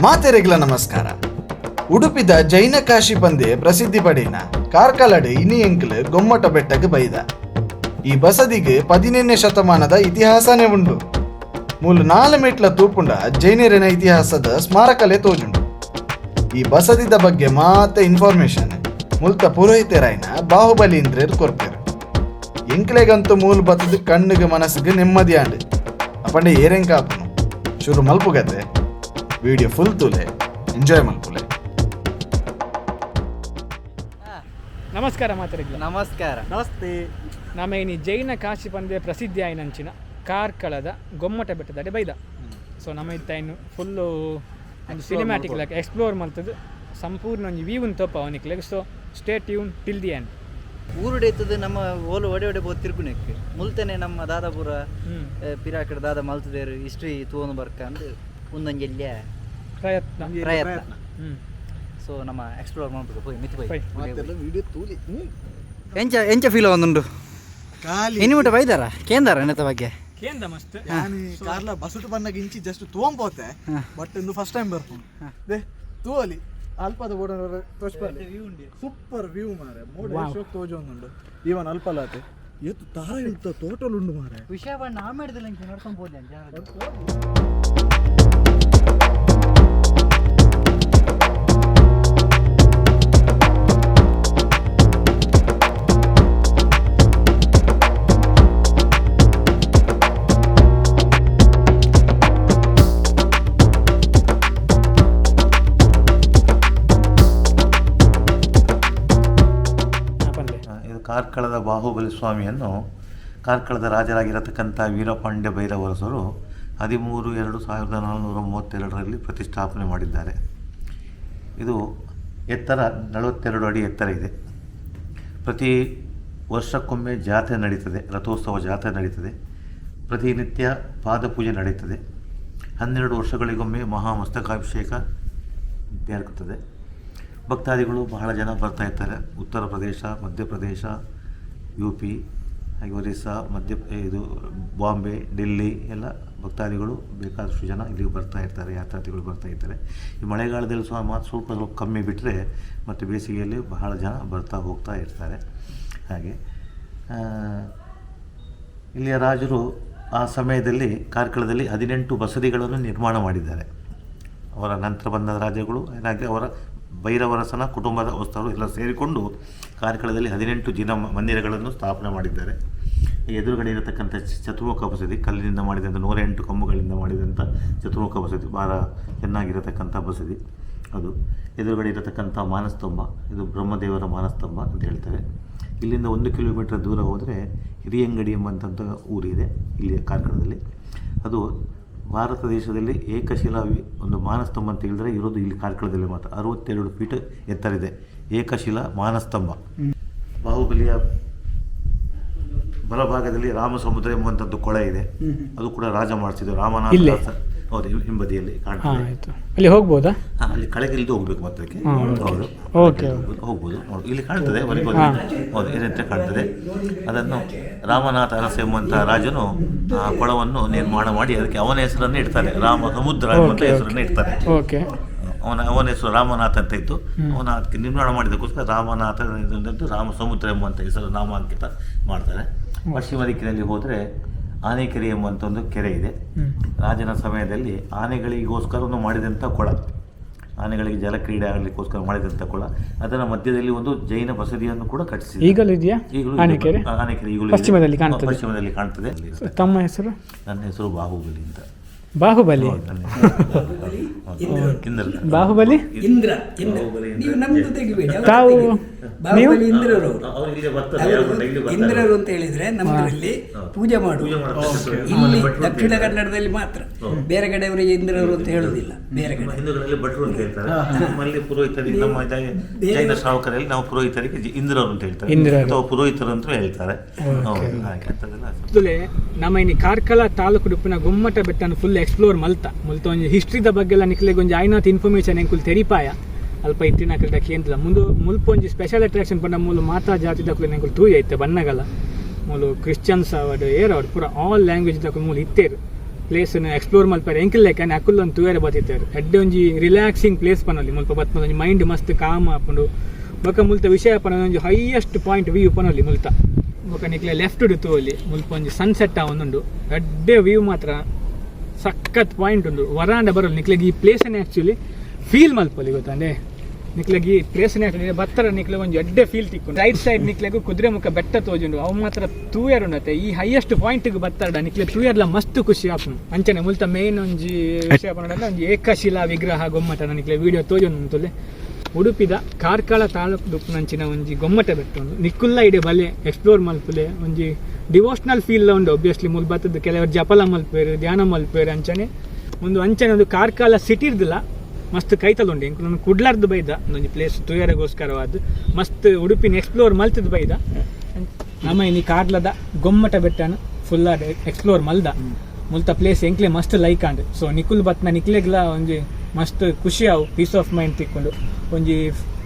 ಮಾತೆರೆಗ್ಲ ನಮಸ್ಕಾರ. ಉಡುಪಿದ ಜೈನ ಕಾಶಿ ಪಂದೆ ಪ್ರಸಿದ್ಧಿ ಪಡೆಯಿನ ಕಾರ್ಕಳಡ್ ಇನಿ ಎಂಕ್ಲ್ ಗೊಮ್ಮಟ ಬೆಟ್ಟಕ್ಕೆ ಬೈದ. ಈ ಬಸದಿಗೆ 17ನೇ ಶತಮಾನದ ಇತಿಹಾಸನೇ ಉಂಡು. ಮೂಲು 4 ಮೆಟ್ಲ ತೂಪುಂಡ ಜೈನರಿನ ಇತಿಹಾಸದ ಸ್ಮಾರಕಲೆ ತೋಜುಂಡು. ಈ ಬಸದಿದ ಬಗ್ಗೆ ಮಾತ ಇನ್ಫಾರ್ಮೇಶನ್ ಮುಲ್ತ ಪುರೋಹಿತರಾಯ್ನ ಬಾಹುಬಲಿ ಇಂದ್ರೇರ್ ಕೊರ್ಪೆರು. ಎಂಕ್ಲೆಗಂತೂ ಮೂಲ ಬತ್ತದ ಕಣ್ಣಿಗೆ ಮನಸ್ಸಿಗೆ ನೆಮ್ಮದಿ ಆಂಡ್ ಅಪಂಡೆ ಏರೆಂಗ್ ಕಾಪುನು ಶುರು ಮಲ್ಪುಗತೆ. ವಿಡಿಯೋ ಫುಲ್ ತೂಲೆ ಎಂಜಾಯ್ ಮಲ್ಪುಲೆ. ನಮಸ್ಕಾರ ಮಾತರಿಗ್ಲ. ನಮಸ್ಕಾರ. ನಮಸ್ತೆ. ನಮ್ಮ ಇನಿ ಜೈನ ಕಾಶಿ ಪಂದೆ ಪ್ರಸಿದ್ಧಿ ಆಯ್ನಂಚಿನ ಕಾರ್ಕಳದ ಗೊಮ್ಮಟ ಬೆಟ್ಟದಡೆ ಬೈದ. ಸೊ ನಮ್ಮ ಇತ್ತ ಇನ್ನು ಫುಲ್ಲು ಒಂದು ಸಿನಿಮ್ಯಾಟಿಕ್ ಲೆಕ್ಕ ಎಕ್ಸ್ಪ್ಲೋರ್ ಮಾಡ್ತದೆ. ಸಂಪೂರ್ಣ ಒಂದು ವ್ಯೂನ್ ತೋಪ ಅವನಿಗೆ ಲೆಕ್ಕ. So stay tuned till the end. ಊರುಡೆಯ್ತದ ನಮ್ಮ ಓಲು ಒಡೆ ಒಡೆ ಬೋದು ತಿರ್ಗುನೆಕ್ಕೆ ಮುಲ್ತನೆ ನಮ್ಮ ದಾದಾಪುರ ಪಿರಾಕಡೆ ದಾದ ಮಲ್ತದೇರು ಹಿಸ್ಟ್ರಿ ತೂವನು ಬರ್ಕ ಅಂದು ಒಂದೊಂಜೆಲ್ಯ ಪ್ರಯತ್ನ. ಸೊ ನಮ್ಮ ಎಕ್ಸ್ಪ್ಲೋರ್ ಮಾಡ್ಬೇಕು ಹೋಯ್ ಮಿತ್ ಬೈ ವಿಡಿಯೋ ತೂಲಿ ಎಂಚ ಫೀಲ್ ಒಂದುಂಡು ಎನ್ನಿಮಿಟ ಬೈದಾರ ಕೇಂದಾರ ನೆತ ಬಗ್ಗೆ ಕೇಂದ ಮಸ್ತ್. ನಾನು ಕಾರ್ಲ ಬಸುಟು ಬನ್ನಗ ಇಂಚಿ ಜಸ್ಟ್ ತೂಂಪೋತೆ ಬಟ್ ಇಂದು ಫಸ್ಟ್ ಟೈಮ್ ಬರ್ತೀನಿ. ದೇ ತೂವಲಿ ಅಲ್ಪದ ಬೋಡ ಸೂಪರ್ ವ್ಯೂ ಮಾರೆ ಮೋಡ ಶೋಕ್ ತೋಜೊಂದುಂಡು ಈವನ್ ಅಲ್ಪಲಾತೆ ಎತ್ತು ತಾರ ಇತ್ತ ಟೋಟಲ್ ಉಂಡು ಮಾರೆ ವಿಷಯ ಬಣ್ಣ ಆಮೇಲೆ ನಡ್ಕೊಂಡು ಹೋದೆ ಕಾರ್ಕಳದ ಬಾಹುಬಲಿ ಸ್ವಾಮಿಯನ್ನು ಕಾರ್ಕಳದ ರಾಜರಾಗಿರತಕ್ಕಂಥ ವೀರಪಾಂಡ್ಯ ಭೈರವರಸರು 13/2/1432 ಪ್ರತಿಷ್ಠಾಪನೆ ಮಾಡಿದ್ದಾರೆ. ಇದು ಎತ್ತರ 42 ಅಡಿ ಎತ್ತರ ಇದೆ. ಪ್ರತಿ ವರ್ಷಕ್ಕೊಮ್ಮೆ ಜಾತ್ರೆ ನಡೀತದೆ, ರಥೋತ್ಸವ ಜಾತ್ರೆ ನಡೀತದೆ. ಪ್ರತಿನಿತ್ಯ ಪಾದಪೂಜೆ ನಡೀತದೆ. 12 ವರ್ಷಗಳಿಗೊಮ್ಮೆ ಮಹಾಮಸ್ತಕಾಭಿಷೇಕ ಜರುಗುತ್ತದೆ. ಭಕ್ತಾದಿಗಳು ಬಹಳ ಜನ ಬರ್ತಾ ಇರ್ತಾರೆ. ಉತ್ತರ ಪ್ರದೇಶ, ಮಧ್ಯಪ್ರದೇಶ, UP, ಹಾಗೆ ಒರಿಸ್ಸಾ, ಇದು ಬಾಂಬೆ, ಡೆಲ್ಲಿ ಎಲ್ಲ ಭಕ್ತಾದಿಗಳು ಬೇಕಾದಷ್ಟು ಜನ ಇಲ್ಲಿಗೆ ಬರ್ತಾ ಇರ್ತಾರೆ, ಯಾತ್ರಾರ್ಥಿಗಳು ಬರ್ತಾ ಇರ್ತಾರೆ. ಈ ಮಳೆಗಾಲದಲ್ಲಿ ಸ್ವಲ್ಪ ಕಮ್ಮಿ ಬಿಟ್ಟರೆ ಮತ್ತು ಬೇಸಿಗೆಯಲ್ಲಿ ಬಹಳ ಜನ ಬರ್ತಾ ಹೋಗ್ತಾ ಇರ್ತಾರೆ. ಹಾಗೆ ಇಲ್ಲಿಯ ರಾಜರು ಆ ಸಮಯದಲ್ಲಿ ಕಾರ್ಕಳದಲ್ಲಿ 18 ಬಸದಿಗಳನ್ನು ನಿರ್ಮಾಣ ಮಾಡಿದ್ದಾರೆ. ಅವರ ನಂತರ ಬಂದ ರಾಜಗಳು ಏನಾಗಿ ಅವರ ಭೈರವರಸನ ಕುಟುಂಬದ ವಸ್ತುಗಳು ಎಲ್ಲ ಸೇರಿಕೊಂಡು ಕಾರ್ಕಳದಲ್ಲಿ 18 ಜಿನ ಮಂದಿರಗಳನ್ನು ಸ್ಥಾಪನೆ ಮಾಡಿದ್ದಾರೆ. ಎದುರುಗಡೆ ಇರತಕ್ಕಂಥ ಚತುರ್ಮುಖ ಬಸದಿ, ಕಲ್ಲಿನಿಂದ ಮಾಡಿದಂಥ 108 ಕೊಂಬುಗಳಿಂದ ಮಾಡಿದಂಥ ಚತುರ್ಮುಖ ಬಸದಿ, ಭಾಳ ಚೆನ್ನಾಗಿರತಕ್ಕಂಥ ಬಸದಿ ಅದು. ಎದುರುಗಡೆ ಇರತಕ್ಕಂಥ ಮಾನಸ್ತಂಭ, ಇದು ಬ್ರಹ್ಮದೇವರ ಮಾನಸ್ತಂಭ ಅಂತ ಹೇಳ್ತಾರೆ. ಇಲ್ಲಿಂದ 1 ಕಿಲೋಮೀಟರ್ ದೂರ ಹೋದರೆ ಹಿರಿಯಂಗಡಿ ಎಂಬಂಥ ಊರಿದೆ ಇಲ್ಲಿ ಕಾರ್ಕಳದಲ್ಲಿ. ಅದು ಭಾರತ ದೇಶದಲ್ಲಿ ಏಕಶಿಲಾ ಒಂದು ಮಾನಸ್ತಂಭ ಅಂತ ಹೇಳಿದ್ರೆ ಇರೋದು ಇಲ್ಲಿ ಕಾರ್ಕಳದಲ್ಲಿ ಮಾತ್ರ. 62 ಫೀಟ್ ಎತ್ತರ ಇದೆ ಏಕಶಿಲಾ ಮಾನಸ್ತಂಭ. ಬಾಹುಬಲಿಯ ಬಲಭಾಗದಲ್ಲಿ ರಾಮಸಮುದ್ರ ಎಂಬಂಥದ್ದು ಕೊಳ ಇದೆ. ಅದು ಕೂಡ ರಾಜ ಮಾಡಿಸಿದ್ದು ರಾಮನಾಥ. ಹೌದು, ಹಿಂಬದಿಯಲ್ಲಿ ಕಾಣ್ತದೆ. ಅಲ್ಲಿ ಹೋಗ್ಬೋದಾ? ಅಲ್ಲಿ ಕೆಳಗಿಳಿದು ಹೋಗ್ಬೇಕು ಮಾತ್ರಕ್ಕೆ. ಹೌದು, ಹೋಗ್ಬೋದು. ಇಲ್ಲಿ ಕಾಣ್ತದೆ, ಹೌದು, ಏನಂತ ಕಾಣ್ತದೆ. ಅದನ್ನು ರಾಮನಾಥ ಅರಸ ಎಂಬಂಥ ರಾಜನು ಆ ಕೊಳವನ್ನು ನಿರ್ಮಾಣ ಮಾಡಿ ಅದಕ್ಕೆ ಅವನ ಹೆಸರನ್ನು ಇಡ್ತಾರೆ. ರಾಮ ಸಮುದ್ರ ಎಂಬಂಥ ಹೆಸರನ್ನು ಇಡ್ತಾರೆ. ಅವನ ಹೆಸರು ರಾಮನಾಥ ಅಂತ ಇತ್ತು. ಅವನ ಅದಕ್ಕೆ ನಿರ್ಮಾಣ ಮಾಡಿದಕ್ಕೋಸ್ಕರ ರಾಮನಾಥ ರಾಮ ಸಮುದ್ರ ಎಂಬಂಥ ಹೆಸರು ನಾಮಾಂಕಿತ ಮಾಡ್ತಾರೆ. ಪಶ್ಚಿಮ ದಿಕ್ಕಿನಲ್ಲಿ ಹೋದರೆ ಆನೆಕೆರೆ ಎಂಬಂಥ ಒಂದು ಕೆರೆ ಇದೆ. ರಾಜನ ಸಮಯದಲ್ಲಿ ಆನೆಗಳಿಗೋಸ್ಕರ ಮಾಡಿದಂಥ ಕೊಳ, ಆನೆಗಳಿಗೆ ಜಲಕ್ರೀಡೆ ಆಗಲಿಕ್ಕೋಸ್ಕರ ಮಾಡಿದಂಥ ಕೊಳ. ಅದರ ಮಧ್ಯದಲ್ಲಿ ಒಂದು ಜೈನ ಬಸದಿಯನ್ನು ಕೂಡ ಕಟ್ಟಿಸಿದೆ. ಈಗಲೂ ಇದೆಯಾ ಆನೆಕೆರೆ? ಈಗಲೂ ಪಶ್ಚಿಮದಲ್ಲಿ ಕಾಣ್ತದೆ. ತಮ್ಮ ಹೆಸರು? ನನ್ನ ಹೆಸರು ಬಾಹುಬಲಿ ಅಂತ. ಬಾಹುಬಲಿ ಬಾಹುಬಲಿ ತಾವು ಇಂದ್ರರು ಅಂತ ಹೇಳಿದ್ರೆ ನಮ್ಮಲ್ಲಿ ಪೂಜೆ ಮಾಡುವ ಇಲ್ಲಿ ದಕ್ಷಿಣ ಕನ್ನಡದಲ್ಲಿ ಮಾತ್ರ. ಬೇರೆ ಕಡೆಯವರಿಗೆ ಇಂದ್ರರು ಅಂತ ಹೇಳುವುದಿಲ್ಲ. ಬೇರೆ ಕಡೆ ಹಿಂದೂಗಳಲ್ಲಿ ಭಟ್ರು ಅಂತ ಹೇಳ್ತಾರೆ. ನಮ್ಮಲ್ಲಿ ಪುರೋಹಿತರಿಗೆ, ನಮ್ಮ ಜೈನ ಶ್ರಾವಕರಲ್ಲಿ ನಾವು ಪುರೋಹಿತರಿಗೆ ಇಂದ್ರರು ಅಂತ ಹೇಳ್ತಾರೆ ಅಥವಾ ಪುರೋಹಿತರು ಅಂತ ಹೇಳ್ತಾರೆ. ನಮ್ಮ ಇನ್ನು ಕಾರ್ಕಳ ತಾಲೂಕು ಉಡುಪಿನ ಗೊಮ್ಮಟ ಬೆಟ್ಟನ ಫುಲ್ ಎಕ್ಸ್ಪ್ಲೋರ್ ಮಲ್ತ ಒಂದು ಹಿಸ್ಟ್ರಿದ ಬಗ್ಗೆ ಎಲ್ಲ ನಿಕ್ಲೆಗೆ ಒಂದು ಐನಾತ್ ಇನ್ಫಾರ್ಮೇಶನ್ ಎಂಕುಲ್ ತೆರಿಪಾಯ ಅಲ್ಪ ಇತ್ತಿನ ಕಲ್ಟ ಕೇಂದ್ರ ಮುಂದೆ ಮುಲ್ಪ ಒಂಜಿ ಸ್ಪೆಷಲ್ ಅಟ್ರಾಕ್ಷನ್ ಪಂಡ ಮೂಲು ಮಾತಾ ಜಾತಿ ದಕ್ಕಲು ಎಂಕುಲ್ ತೂಯ ಐತೆ ಬಣ್ಣಗಲ ಮೂಲು ಕ್ರಿಶ್ಚಿಯನ್ಸ್ ಅವಡು ಏರ್ ಅವಡು ಪೂರ ಆಲ್ ಲ್ಯಾಂಗ್ವೇಜ್ ದಕ್ಕಲು ಮೂಲು ಇತ್ತೇರು ಪ್ಲೇಸ್ ಎಕ್ಸ್ಪ್ಲೋರ್ ಮಲ್ಪರೆ ಎಂಕಲ್ ಲೆಕ್ಕ ಅಕುಲ್ ಒಂದು ತೂಯರೆ ಬತ್ತಿತ್ತಾರೆ ಎಡ್ಡೆ ಒಂಜಿ ರಿಲ್ಯಾಕ್ಸಿಂಗ್ ಪ್ಲೇಸ್ ಪನೊಲಿ ಮುಲ್ಪ ಬತ್ತ ಒಂಜಿ ಮೈಂಡ್ ಮಸ್ತ್ ಕಾಮ್ ಆಪುಂಡು ಬೊಕ ಮುಲ್ತ ವಿಷಯ ಪನ ಒಂಜಿ ಹೈಯೆಸ್ಟ್ ಪಾಯಿಂಟ್ ವ್ಯೂ ಪನೊಲಿ ಮುಲ್ತ ಬೊಕ ನಿಕ್ಲೆ ಲೆಫ್ಟ್ ತೂವಲ್ಲಿ ಮುಲ್ಪ ಒಂಜಿ ಸನ್ಸೆಟ್ ಒಂದುಂಡು ಎಡ್ಡೆ ವ್ಯೂ ಮಾತ್ರ ಸಖತ್ ಪಾಯಿಂಟ್ ಉಂಡು ವರಾಂಡ ಬರೋಲ್ಲ ನಿಕ್ಲೆಗೆ ಈ ಪ್ಲೇಸನ್ನೇ ಆ್ಯಕ್ಚುಲಿ ಫೀಲ್ ಮಲ್ಪೊಲಿ ಗೊತ್ತಂಡೆ ನಿಕ್ಲೆಗೆ ಈ ಪ್ಲೇಸನ್ನೇ ಆ್ಯಕ್ಚುಲಿ ಬತ್ತರ ನಿಕ್ಲೆ ಒಂದು ಎಡ್ಡೆ ಫೀಲ್ ತಿಕ್ಕೊಂಡು ರೈಟ್ ಸೈಡ್ ನಿಕ್ಲೆಗೂ ಕುದುರೆ ಮುಖ ಬೆಟ್ಟ ತೋಜುಂಡು ಅವು ಮಾತ್ರ ತೂಯರ್ ಉಂಡತೆ ಈ ಹೈಯೆಸ್ಟ್ ಪಾಯಿಂಟ್ಗೆ ಬತ್ತಾಡ ನಿಕ್ಲೆ ತೂಯರ್ಲ ಮಸ್ತ್ ಖುಷಿ ಆಪುನು ಅಂಚನೆ ಮುಲ್ತ ಮೇನ್ ಒಂಜಿ ವಿಷಯ ಪನ್ನಡ ಒಂಜಿ ಏಕಶಿಲಾ ವಿಗ್ರಹ ಗೊಮ್ಮಟ ನಿಕ್ಲೆ ವಿಡಿಯೋ ತೋಜೊಂದು ಅಂತಲೇ ಉಡುಪಿದ ಕಾರ್ಕಳ ತಾಲೂಕು ನಂಚಿನ ಒಂಜಿ ಗೊಮ್ಮಟ ಬೆಟ್ಟ ಉಂಡು ನಿಕ್ಕುಲ್ಲ ಇಡೆ ಬಲೆ ಎಕ್ಸ್ಪ್ಲೋರ್ ಮಲ್ಪುಲೆ ಒಂಜಿ ಡಿವೋಷನಲ್ ಫೀಲ್ ಉಂಡು ಒಬ್ವಿಯಸ್ಲಿ ಮುಲ್ ಬತ್ತದ ಕೆಲವರು ಜಪಲ ಮಲ್ಪೇರು ಧ್ಯಾನ ಮಲ್ಪೇರು ಅಂಚನೆ ಒಂದು ಕಾರ್ಕಳ ಸಿಟಿ ಇರ್ದಿಲ್ಲ ಮಸ್ತ್ ಕೈತಲ್ ಉಂಡು ನಾನು ಕುಡ್ಲಾರ್ದು ಬೈದ ಒಂದೊಂದು ಪ್ಲೇಸ್ ತೂಯರೆಗೋಸ್ಕರವಾದ ಮಸ್ತ್ ಉಡುಪಿನ ಎಕ್ಸ್ಪ್ಲೋರ್ ಮಲ್ತಿದ್ ಬೈದ ನಮ್ಮ ಇನಿ ಕಾರ್ಲದ ಗೊಮ್ಮಟ ಬೆಟ್ಟನ ಫುಲ್ ಎಕ್ಸ್ಪ್ಲೋರ್ ಮಲ್ದ ಮುಲ್ತ ಪ್ಲೇಸ್ ಎಂಕ್ಲೆ ಮಸ್ತ್ ಲೈಕ್ ಆಂಡ್ ಸೊ ನಿಕುಲ್ ಬತ್ನ ನಿಕ್ಲೆಗ್ಲ ಒಂಜಿ ಮಸ್ತ್ ಖುಷಿ ಆವು ಪೀಸ್ ಆಫ್ ಮೈಂಡ್ ತಿಕ್ಕೊಂಡು ಒಂಜಿ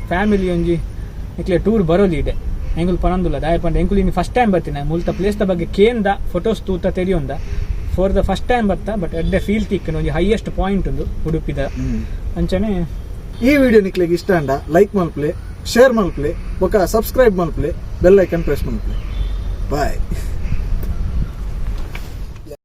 ಫ್ಯಾಮಿಲಿ ಒಂಜಿ ನಿಕ್ಲೆ ಟೂರ್ ಬರೋಲಿ ಇದೆ ಎಂಗುಲ್ ಪನಂದುಲ್ಲ ದಾಯ ಪಂಡ ಎಂಕುಲ್ ಇನ್ನು ಫಸ್ಟ್ ಟೈಮ್ ಬರ್ತೀನಿ ಮುಲ್ತ ಪ್ಲೇಸ್ದ ಬಗ್ಗೆ ಕೇಂದ ಫೋಟೋಸ್ ತೂತ ತೆರಿಯೊಂದ ಫಾರ್ ದ ಫಸ್ಟ್ ಟೈಮ್ ಬರ್ತಾ ಬಟ್ ಎಡ್ಡೆ ಫೀಲ್ ತಿಕ್ಕನ ಒಂಜಿ ಹೈಯೆಸ್ಟ್ ಪಾಯಿಂಟ್ ಉಂದು ಉಡುಪಿದ ಅಂಚನೆ ಈ ವಿಡಿಯೋ ನಿಕ್ಲೆಗೆ ಇಷ್ಟ ಅಂಡ ಲೈಕ್ ಮಲ್ಪ್ಲೆ ಶೇರ್ ಮಲ್ಪ್ಲೆ ಬೊಕ ಸಬ್ಸ್ಕ್ರೈಬ್ ಮಲ್ಪ್ಲೆ ಬೆಲ್ ಐಕನ್ ಪ್ರೆಸ್ ಮಲ್ಪ್ಲೆ ಬಾಯ್.